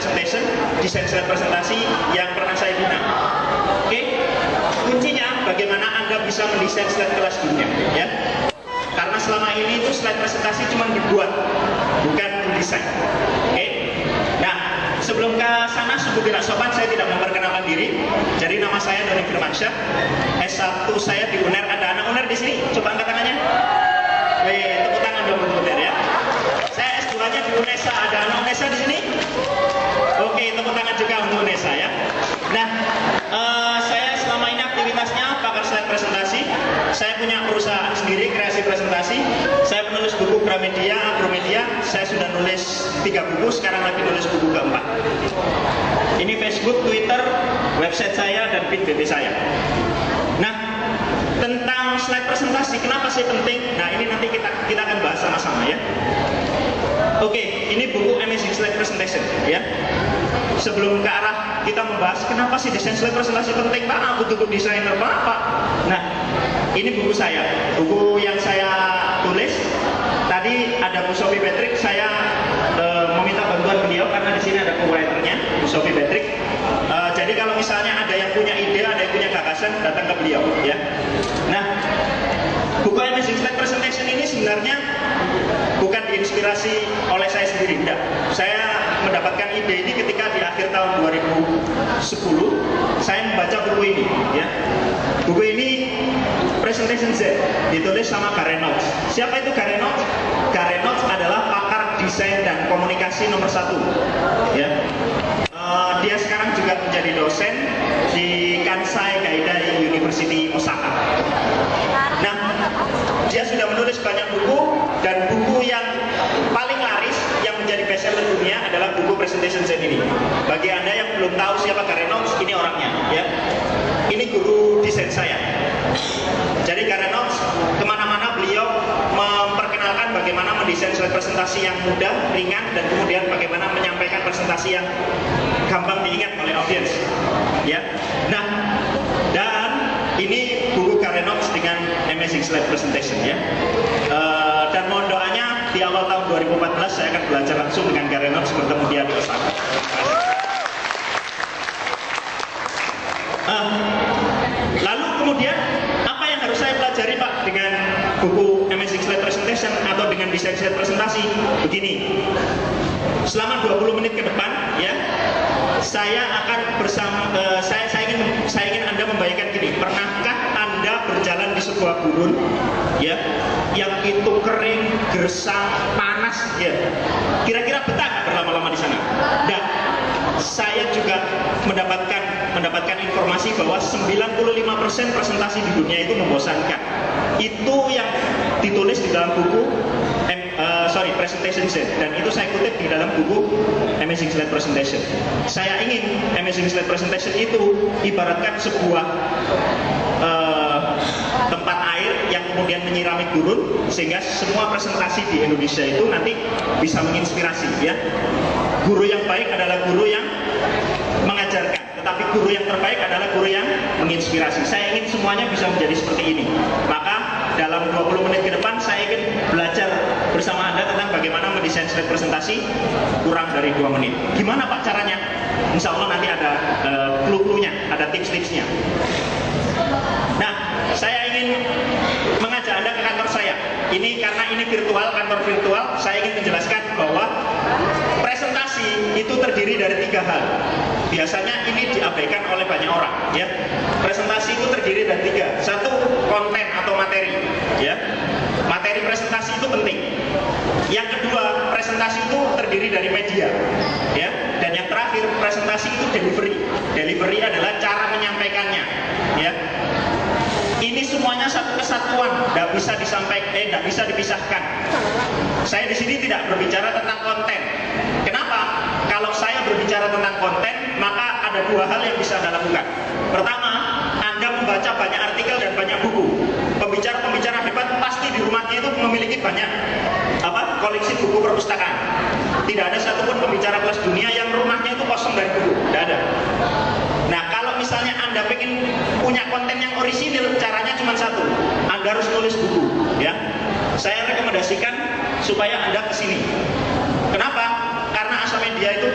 presentation, desain slide presentasi yang pernah saya bina. Oke, kuncinya bagaimana Anda bisa mendesain slide kelas dunia, ya. Karena selama ini itu slide presentasi cuma dibuat, bukan didesain. Oke. Nah, sebelum ke sana, sungguh tidak sopan saya tidak memperkenalkan diri. Jadi nama saya Doni Firmansyah. S1 saya di UNER. Ada anak UNER di sini? Coba angkat tangannya. Wih, tepuk tangan dong untuk UNER ya. Saya S2-nya di UNESA. Ada anak UNESA di sini? Oke, tepuk tangan juga untuk UNESA ya. Nah, saya selama ini aktivitasnya pakar slide presentasi. Saya punya perusahaan sendiri kreasi presentasi. Saya menulis buku Gramedia, Agromedia. Saya sudah nulis 3 buku, sekarang lagi nulis buku keempat. Ini Facebook, Twitter, website saya, dan feed BB saya. Nah, tentang slide presentasi, kenapa sih penting? Nah, ini nanti kita akan bahas sama-sama ya. Oke, ini buku Amazing Slide Presentation ya. Sebelum ke arah kita membahas kenapa sih desain slide presentasi penting, Pak? Aku tuh desainer Pak. Nah, ini buku saya, buku yang saya tulis. Tadi ada Bu Sophie Patrick, saya meminta bantuan beliau karena di sini ada co-writernya, Bu Sophie Patrick. Jadi kalau misalnya ada yang punya ide, ada yang punya gagasan, datang ke beliau ya. Nah, buku Amazing Slide Presentation ini sebenarnya bukan diinspirasi oleh saya sendiri, enggak. Saya mendapatkan ide ini ketika di akhir tahun 2010 saya membaca buku ini ya. Buku ini Presentation Z, ditulis sama Gary Knowles. Siapa itu Gary Knowles? Gary Knowles adalah pakar desain dan komunikasi nomor 1 ya. Dia sekarang juga menjadi dosen di Kansai Gaidai University Osaka. Nah, dia sudah menulis banyak buku, dan buku yang paling laris yang menjadi bestseller dunia adalah buku Presentation Z ini. Bagi Anda yang belum tahu siapa Gary Knowles, ini orangnya ya. Ini guru desain saya. Jadi Gary Knowles kemana-mana beliau memperkenalkan bagaimana mendesain slide presentasi yang mudah, ringan, dan kemudian bagaimana menyampaikan presentasi yang gampang diingat oleh audiens ya. Nah, dan ini buku Gary Knowles dengan Amazing Slide Presentation ya. Dan mohon doanya di awal tahun 2014 saya akan belajar langsung dengan Gary Knowles, bertemu dia di Osaka. Lalu kemudian apa yang harus saya pelajari Pak dengan buku Amazing Slide Presentation atau dengan desain slide presentasi? Begini, selama 20 menit ke depan ya, saya akan bersama saya ingin Anda membayangkan gini. Pernahkah Anda berjalan di sebuah gurun ya, yang itu kering, gersang, panas ya? Kira-kira betah nggak berlama-lama di sana? Dan saya juga mendapatkan informasi bahwa 95% presentasi di dunia itu membosankan. Itu yang ditulis di dalam buku Presentation Z, dan itu saya kutip di dalam buku Amazing Slide Presentation. Saya ingin Amazing Slide Presentation itu ibaratkan sebuah tempat air yang kemudian menyirami gurun, sehingga semua presentasi di Indonesia itu nanti bisa menginspirasi ya. Guru yang baik adalah guru yang mengajarkan, tetapi guru yang terbaik adalah guru yang menginspirasi. Saya ingin semuanya bisa menjadi seperti ini. Maka dalam 20 menit ke depan saya ingin belajar bersama Anda tentang bagaimana mendesain slide presentasi kurang dari 2 menit. Gimana Pak caranya? Insya Allah nanti ada clue-cluenya, ada tips-tipsnya. Nah, saya ingin mengajak Anda ke kantor saya. Ini karena ini virtual, kantor virtual, saya ingin menjelaskan bahwa presentasi itu terdiri dari 3 hal. Biasanya ini diabaikan oleh banyak orang ya. Presentasi itu terdiri dari 3. 1, konten atau materi ya. Materi presentasi itu penting. Yang kedua, presentasi itu terdiri dari media ya. Dan yang terakhir, presentasi itu delivery. Delivery adalah cara menyampaikannya ya. Ini semuanya satu kesatuan, tidak bisa tidak bisa dipisahkan. Saya di sini tidak berbicara tentang konten. Kenapa? Kalau saya berbicara tentang konten, maka ada 2 hal yang bisa Anda lakukan. Pertama, Anda membaca banyak artikel dan banyak buku. Pembicara-pembicara hebat pasti di rumahnya itu memiliki banyak koleksi buku perpustakaan. Tidak ada satupun pembicara kelas dunia yang rumahnya itu kosong dari buku, tidak ada. Nah, kalau misalnya Anda ingin punya konten yang orisinil, caranya cuma satu. Anda harus nulis buku, ya. Saya rekomendasikan supaya Anda ke sini. Kenapa? Karena Asa Media itu